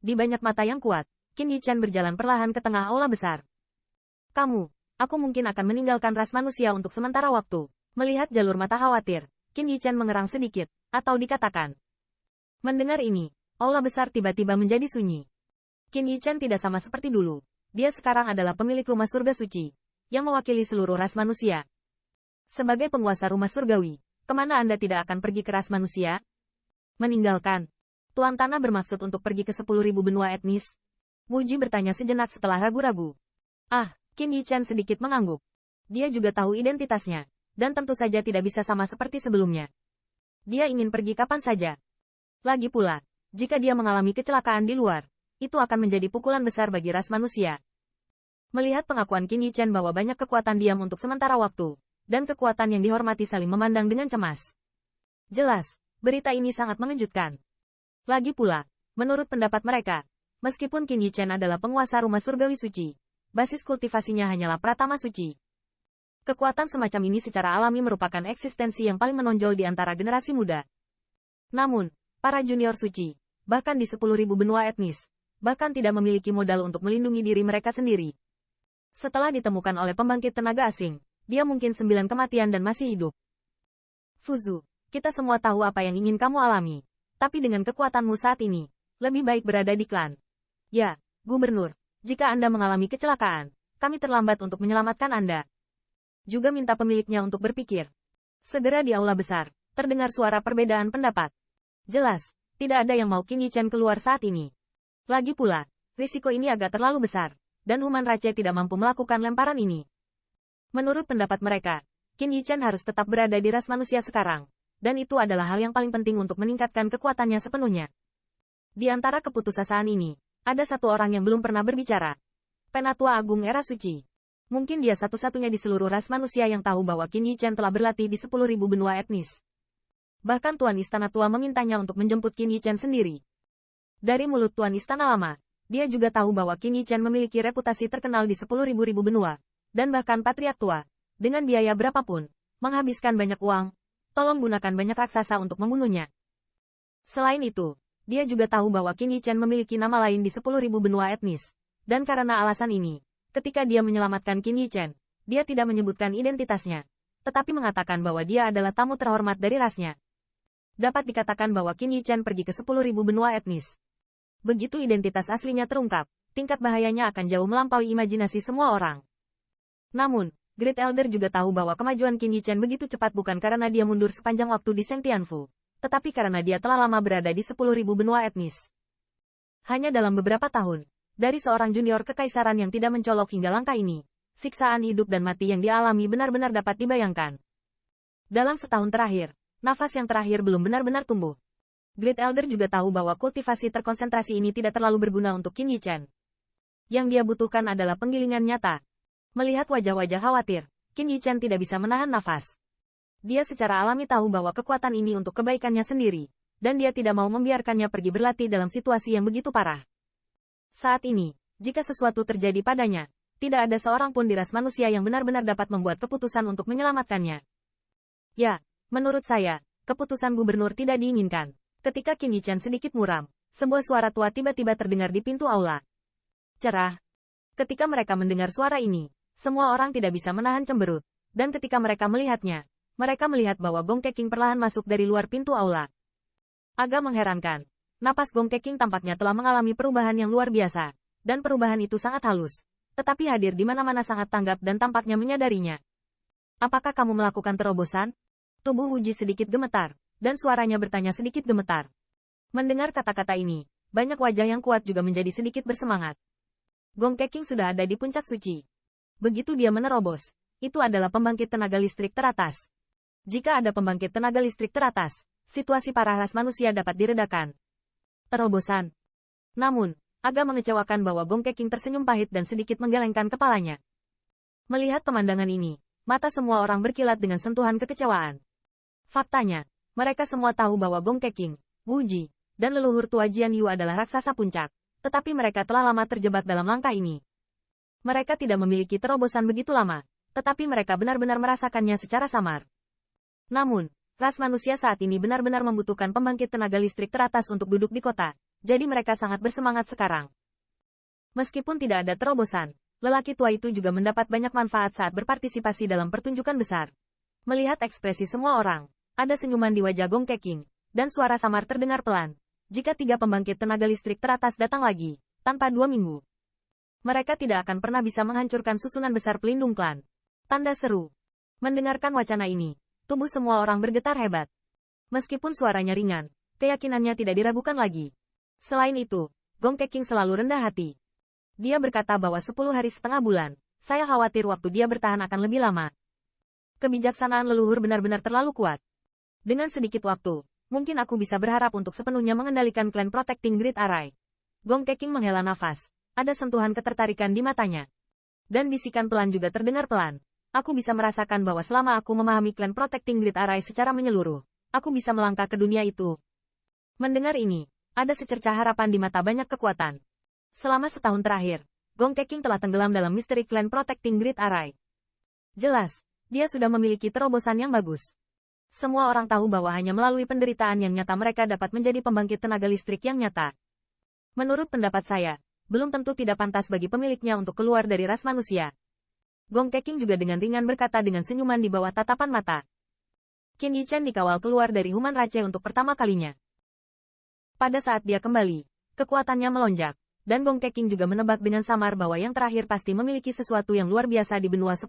Di banyak mata yang kuat, Qin Yichan berjalan perlahan ke tengah aula besar. Aku mungkin akan meninggalkan ras manusia untuk sementara waktu. Melihat jalur mata khawatir, Qin Yichan mengerang sedikit, atau dikatakan. Mendengar ini, aula besar tiba-tiba menjadi sunyi. Qin Yichan tidak sama seperti dulu. Dia sekarang adalah pemilik rumah surga suci, yang mewakili seluruh ras manusia. Sebagai penguasa rumah surgawi, kemana Anda tidak akan pergi ke ras manusia? Meninggalkan. Tuan Tanah bermaksud untuk pergi ke 10.000 benua etnis? Wu Ji bertanya sejenak setelah ragu-ragu. Qin Yichan sedikit mengangguk. Dia juga tahu identitasnya, dan tentu saja tidak bisa sama seperti sebelumnya. Dia ingin pergi kapan saja. Lagi pula, jika dia mengalami kecelakaan di luar, itu akan menjadi pukulan besar bagi ras manusia. Melihat pengakuan Qin Yichan bahwa banyak kekuatan diam untuk sementara waktu, dan kekuatan yang dihormati saling memandang dengan cemas. Jelas, berita ini sangat mengejutkan. Lagi pula, menurut pendapat mereka, meskipun Qin Yichan adalah penguasa rumah surgawi suci, basis kultivasinya hanyalah pratama suci. Kekuatan semacam ini secara alami merupakan eksistensi yang paling menonjol di antara generasi muda. Namun, para junior suci, bahkan di 10.000 benua etnis, bahkan tidak memiliki modal untuk melindungi diri mereka sendiri. Setelah ditemukan oleh pembangkit tenaga asing, dia mungkin 9 kematian dan masih hidup. Fuzu, kita semua tahu apa yang ingin kamu alami. Tapi dengan kekuatanmu saat ini, lebih baik berada di klan. Ya, Gubernur, jika Anda mengalami kecelakaan, kami terlambat untuk menyelamatkan Anda. Juga minta pemiliknya untuk berpikir. Segera di aula besar, terdengar suara perbedaan pendapat. Jelas, tidak ada yang mau Qin Yichan keluar saat ini. Lagi pula, risiko ini agak terlalu besar, dan Human Rache tidak mampu melakukan lemparan ini. Menurut pendapat mereka, Qin Yichan harus tetap berada di ras manusia sekarang, dan itu adalah hal yang paling penting untuk meningkatkan kekuatannya sepenuhnya. Di antara keputusasaan ini, ada satu orang yang belum pernah berbicara. Penatua Agung Era Suci. Mungkin dia satu-satunya di seluruh ras manusia yang tahu bahwa Qin Yichan telah berlatih di 10.000 benua etnis. Bahkan Tuan Istana Tua memintanya untuk menjemput Qin Yichan sendiri. Dari mulut Tuan Istana Lama, dia juga tahu bahwa Qin Yichan memiliki reputasi terkenal di 10.000 benua. Dan bahkan Patriark Tua, dengan biaya berapapun, menghabiskan banyak uang, tolong gunakan banyak raksasa untuk membunuhnya. Selain itu, dia juga tahu bahwa Qin Yichan memiliki nama lain di 10.000 benua etnis. Dan karena alasan ini, ketika dia menyelamatkan Qin Yichan, dia tidak menyebutkan identitasnya, tetapi mengatakan bahwa dia adalah tamu terhormat dari rasnya. Dapat dikatakan bahwa Qin Yichan pergi ke 10.000 benua etnis. Begitu identitas aslinya terungkap, tingkat bahayanya akan jauh melampaui imajinasi semua orang. Namun, Great Elder juga tahu bahwa kemajuan Qin Yichan begitu cepat bukan karena dia mundur sepanjang waktu di Sengtianfu, tetapi karena dia telah lama berada di 10.000 benua etnis. Hanya dalam beberapa tahun, dari seorang junior kekaisaran yang tidak mencolok hingga langkah ini, siksaan hidup dan mati yang dialami benar-benar dapat dibayangkan. Dalam setahun terakhir, nafas yang terakhir belum benar-benar tumbuh. Great Elder juga tahu bahwa kultivasi terkonsentrasi ini tidak terlalu berguna untuk Qin Yichan. Yang dia butuhkan adalah penggilingan nyata. Melihat wajah-wajah khawatir, Qin Yichan tidak bisa menahan nafas. Dia secara alami tahu bahwa kekuatan ini untuk kebaikannya sendiri, dan dia tidak mau membiarkannya pergi berlatih dalam situasi yang begitu parah. Saat ini, jika sesuatu terjadi padanya, tidak ada seorang pun di ras manusia yang benar-benar dapat membuat keputusan untuk menyelamatkannya. Ya, menurut saya, keputusan gubernur tidak diinginkan. Ketika Qin Yichan sedikit muram, sebuah suara tua tiba-tiba terdengar di pintu aula. Cerah. Ketika mereka mendengar suara ini, semua orang tidak bisa menahan cemberut, dan ketika mereka melihatnya, mereka melihat bahwa Gong Keqing perlahan masuk dari luar pintu aula. Agak mengherankan, napas Gong Keqing tampaknya telah mengalami perubahan yang luar biasa, dan perubahan itu sangat halus, tetapi hadir di mana-mana sangat tanggap dan tampaknya menyadarinya. Apakah kamu melakukan terobosan? Tubuh Wu Ji sedikit gemetar, dan suaranya bertanya sedikit gemetar. Mendengar kata-kata ini, banyak wajah yang kuat juga menjadi sedikit bersemangat. Gong Keqing sudah ada di puncak suci. Begitu dia menerobos, itu adalah pembangkit tenaga listrik teratas. Jika ada pembangkit tenaga listrik teratas, situasi para ras manusia dapat diredakan. Terobosan. Namun, agak mengecewakan bahwa Gong Keqing tersenyum pahit dan sedikit menggelengkan kepalanya. Melihat pemandangan ini, mata semua orang berkilat dengan sentuhan kekecewaan. Faktanya, mereka semua tahu bahwa Gong Keqing, Wu Ji, dan leluhur tua Jian Yu adalah raksasa puncak, tetapi mereka telah lama terjebak dalam langkah ini. Mereka tidak memiliki terobosan begitu lama, tetapi mereka benar-benar merasakannya secara samar. Namun, ras manusia saat ini benar-benar membutuhkan pembangkit tenaga listrik teratas untuk duduk di kota, Jadi mereka sangat bersemangat sekarang. Meskipun tidak ada terobosan, lelaki tua itu juga mendapat banyak manfaat saat berpartisipasi dalam pertunjukan besar. Melihat ekspresi semua orang, ada senyuman di wajah Gong Keqing, dan suara samar terdengar pelan. Jika 3 pembangkit tenaga listrik teratas datang lagi, tanpa 2 minggu, mereka tidak akan pernah bisa menghancurkan susunan besar pelindung klan. Tanda seru. Mendengarkan wacana ini, tubuh semua orang bergetar hebat. Meskipun suaranya ringan, keyakinannya tidak diragukan lagi. Selain itu, Gong Keqing selalu rendah hati. Dia berkata bahwa 10 hari setengah bulan, saya khawatir waktu dia bertahan akan lebih lama. Kebijaksanaan leluhur benar-benar terlalu kuat. Dengan sedikit waktu, mungkin aku bisa berharap untuk sepenuhnya mengendalikan klan Protecting Grid Array. Gong Keqing menghela nafas. Ada sentuhan ketertarikan di matanya. Dan bisikan pelan juga terdengar pelan. Aku bisa merasakan bahwa selama aku memahami klan Protecting Grid Array secara menyeluruh, aku bisa melangkah ke dunia itu. Mendengar ini, ada secercah harapan di mata banyak kekuatan. Selama setahun terakhir, Gong Keqing telah tenggelam dalam misteri klan Protecting Grid Array. Jelas, dia sudah memiliki terobosan yang bagus. Semua orang tahu bahwa hanya melalui penderitaan yang nyata mereka dapat menjadi pembangkit tenaga listrik yang nyata. Menurut pendapat saya, belum tentu tidak pantas bagi pemiliknya untuk keluar dari ras manusia. Gong Keqing juga dengan ringan berkata dengan senyuman di bawah tatapan mata. Qin Yichen dikawal keluar dari Human Rache untuk pertama kalinya. Pada saat dia kembali, kekuatannya melonjak, dan Gong Keqing juga menebak dengan samar bahwa yang terakhir pasti memiliki sesuatu yang luar biasa di benua 10.000.